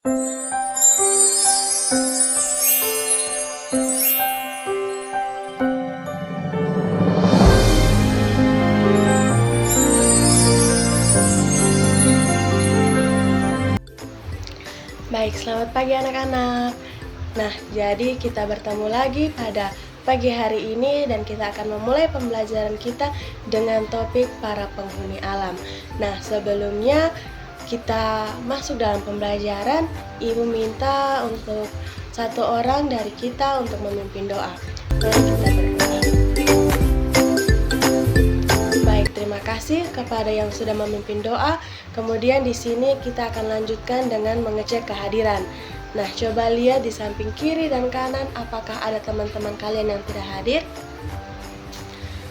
Baik, selamat pagi anak-anak. Nah, jadi kita bertemu lagi pada pagi hari ini dan kita akan memulai pembelajaran kita dengan topik para penghuni alam. Nah, sebelumnya kita masuk dalam pembelajaran, Ibu minta untuk satu orang dari kita untuk memimpin doa. Mari kita berdoa. Baik, terima kasih kepada yang sudah memimpin doa. Kemudian di sini kita akan lanjutkan dengan mengecek kehadiran. Nah, coba lihat di samping kiri dan kanan apakah ada teman-teman kalian yang tidak hadir.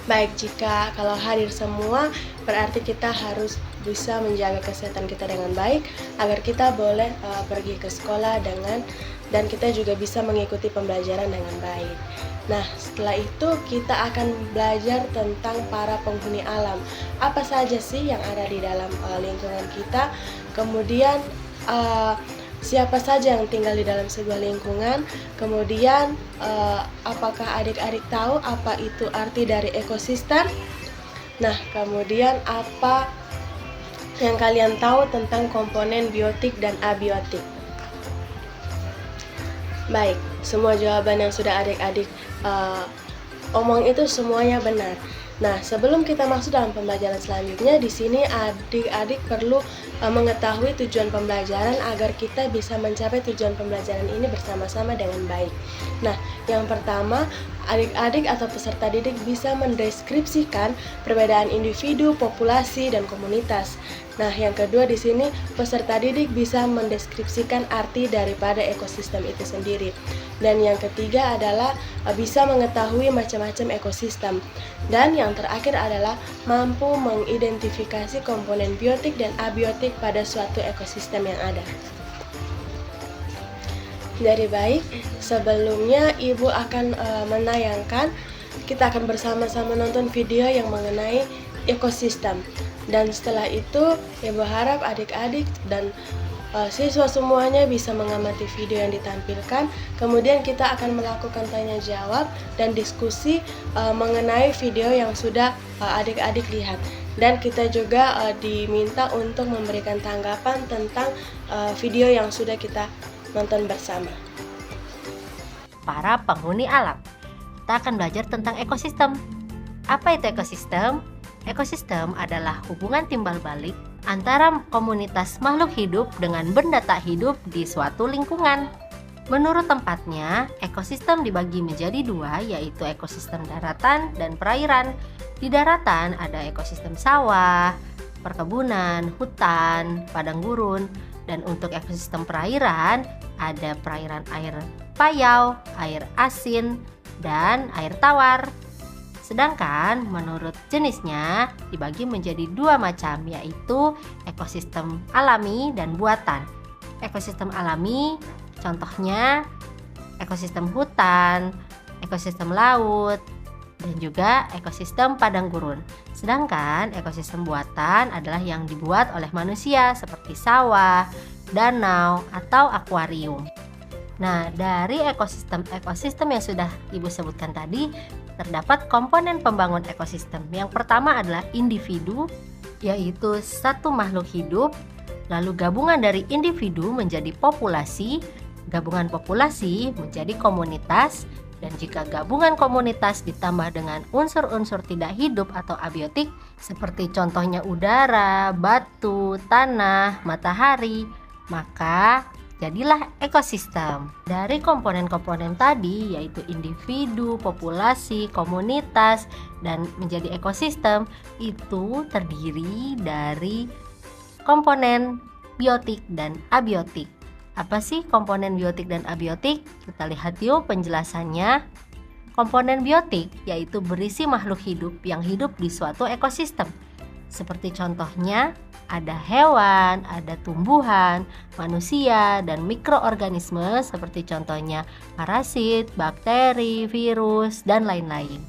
Baik, jika kalau hadir semua, berarti kita harus bisa menjaga kesehatan kita dengan baik agar kita boleh pergi ke sekolah dan kita juga bisa mengikuti pembelajaran dengan baik. Nah, setelah itu kita akan belajar tentang para penghuni alam. Apa saja sih yang ada di dalam lingkungan kita? Kemudian siapa saja yang tinggal di dalam sebuah lingkungan? Kemudian apakah adik-adik tahu apa itu arti dari ekosistem? Nah, kemudian apa yang kalian tahu tentang komponen biotik dan abiotik? Baik, semua jawaban yang sudah adik-adik omong itu semuanya benar. Nah, sebelum kita masuk dalam pembelajaran selanjutnya, di sini adik-adik perlu mengetahui tujuan pembelajaran agar kita bisa mencapai tujuan pembelajaran ini bersama-sama dengan baik. Nah, yang pertama, adik-adik atau peserta didik bisa mendeskripsikan perbedaan individu, populasi, dan komunitas. Nah, yang kedua di sini peserta didik bisa mendeskripsikan arti daripada ekosistem itu sendiri. Dan yang ketiga adalah bisa mengetahui macam-macam ekosistem. Dan yang terakhir adalah mampu mengidentifikasi komponen biotik dan abiotik pada suatu ekosistem yang ada. Jadi baik, sebelumnya Ibu akan menayangkan, kita akan bersama-sama nonton video yang mengenai ekosistem. Dan setelah itu, Ibu harap adik-adik dan siswa semuanya bisa mengamati video yang ditampilkan. Kemudian kita akan melakukan tanya jawab dan diskusi mengenai video yang sudah adik-adik lihat. Dan kita juga diminta untuk memberikan tanggapan tentang video yang sudah kita nonton bersama. Para penghuni alam. Kita akan belajar tentang ekosistem. Apa itu ekosistem? Ekosistem adalah hubungan timbal balik antara komunitas makhluk hidup dengan benda tak hidup di suatu lingkungan. Menurut tempatnya, ekosistem dibagi menjadi dua, yaitu ekosistem daratan dan perairan. Di daratan ada ekosistem sawah, perkebunan, hutan, padang gurun, dan untuk ekosistem perairan ada perairan air payau, air asin, dan air tawar. Sedangkan menurut jenisnya dibagi menjadi dua macam, yaitu ekosistem alami dan buatan. Ekosistem alami contohnya ekosistem hutan, ekosistem laut, dan juga ekosistem padang gurun. Sedangkan ekosistem buatan adalah yang dibuat oleh manusia seperti sawah, danau, atau akuarium. Nah, dari ekosistem yang sudah Ibu sebutkan tadi, terdapat komponen pembangun ekosistem. Yang pertama adalah individu, yaitu satu makhluk hidup. Lalu gabungan dari individu menjadi populasi, gabungan populasi menjadi komunitas, dan jika gabungan komunitas ditambah dengan unsur-unsur tidak hidup atau abiotik, seperti contohnya udara, batu, tanah, matahari, maka jadilah ekosistem. Dari komponen-komponen tadi, yaitu individu, populasi, komunitas, dan menjadi ekosistem, itu terdiri dari komponen biotik dan abiotik. Apa sih komponen biotik dan abiotik? Kita lihat yuk penjelasannya. Komponen biotik yaitu berisi makhluk hidup yang hidup di suatu ekosistem. Seperti contohnya ada hewan, ada tumbuhan, manusia, dan mikroorganisme seperti contohnya parasit, bakteri, virus, dan lain-lain.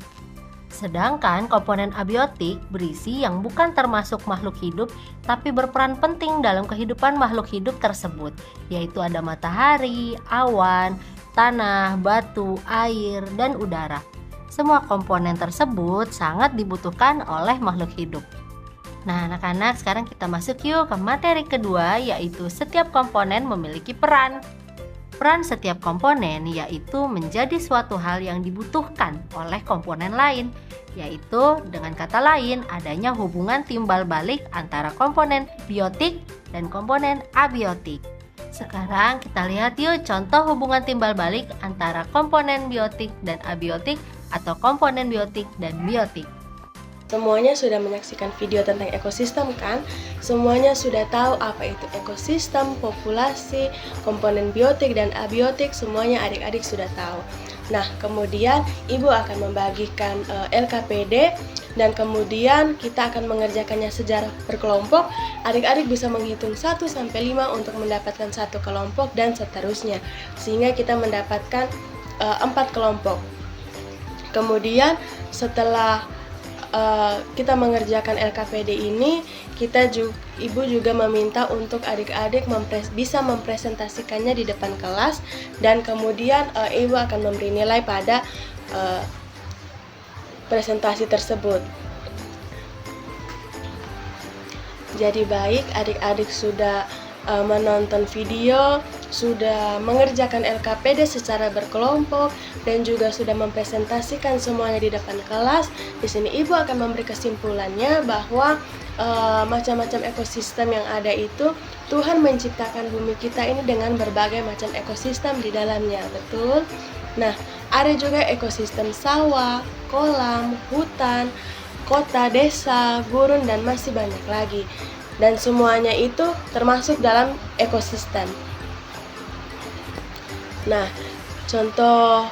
Sedangkan komponen abiotik berisi yang bukan termasuk makhluk hidup tapi berperan penting dalam kehidupan makhluk hidup tersebut, yaitu ada matahari, awan, tanah, batu, air, dan udara. Semua komponen tersebut sangat dibutuhkan oleh makhluk hidup. Nah, anak-anak, sekarang kita masuk yuk ke materi kedua, yaitu setiap komponen memiliki peran. Peran setiap komponen yaitu menjadi suatu hal yang dibutuhkan oleh komponen lain, yaitu dengan kata lain adanya hubungan timbal balik antara komponen biotik dan komponen abiotik. Sekarang kita lihat yuk contoh hubungan timbal balik antara komponen biotik dan abiotik atau komponen biotik dan biotik. Semuanya sudah menyaksikan video tentang ekosistem kan? Semuanya sudah tahu apa itu ekosistem, populasi, komponen biotik dan abiotik, semuanya adik-adik sudah tahu. Nah, kemudian Ibu akan membagikan LKPD dan kemudian kita akan mengerjakannya secara berkelompok. Adik-adik bisa menghitung 1 sampai 5 untuk mendapatkan satu kelompok dan seterusnya. Sehingga kita mendapatkan 4 kelompok. Kemudian setelah kita mengerjakan LKPD ini, Ibu juga meminta untuk adik-adik bisa mempresentasikannya di depan kelas dan kemudian Ibu akan memberi nilai pada presentasi tersebut. Jadi baik, adik-adik sudah menonton video, sudah mengerjakan LKPD secara berkelompok dan juga sudah mempresentasikan semuanya di depan kelas. Di sini Ibu akan memberi kesimpulannya bahwa macam-macam ekosistem yang ada itu Tuhan menciptakan bumi kita ini dengan berbagai macam ekosistem di dalamnya, betul? Nah, ada juga ekosistem sawah, kolam, hutan, kota, desa, gurun dan masih banyak lagi. Dan semuanya itu termasuk dalam ekosistem. Nah, contoh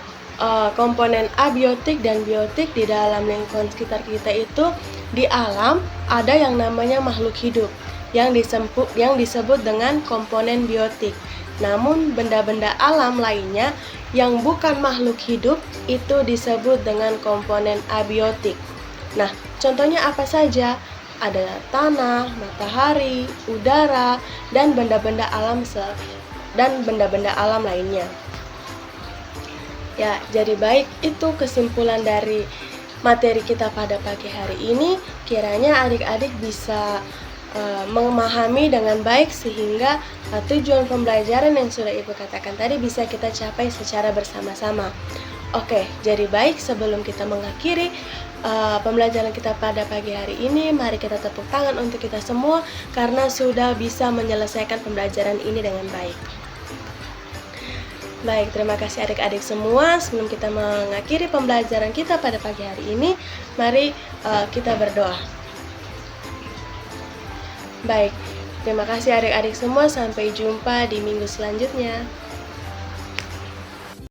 komponen abiotik dan biotik di dalam lingkungan sekitar kita itu, di alam ada yang namanya makhluk hidup yang disebut dengan komponen biotik. Namun benda-benda alam lainnya yang bukan makhluk hidup itu disebut dengan komponen abiotik. Nah, contohnya apa saja? Ada tanah, matahari, udara, dan benda-benda alam lainnya. Ya, jadi baik, itu kesimpulan dari materi kita pada pagi hari ini. Kiranya adik-adik bisa memahami dengan baik sehingga tujuan pembelajaran yang sudah Ibu katakan tadi bisa kita capai secara bersama-sama. Oke, jadi baik, sebelum kita mengakhiri pembelajaran kita pada pagi hari ini, mari kita tepuk tangan untuk kita semua karena sudah bisa menyelesaikan pembelajaran ini dengan baik. Baik, terima kasih adik-adik semua. Sebelum kita mengakhiri pembelajaran kita pada pagi hari ini, mari kita berdoa. Baik, terima kasih adik-adik semua. Sampai jumpa di minggu selanjutnya.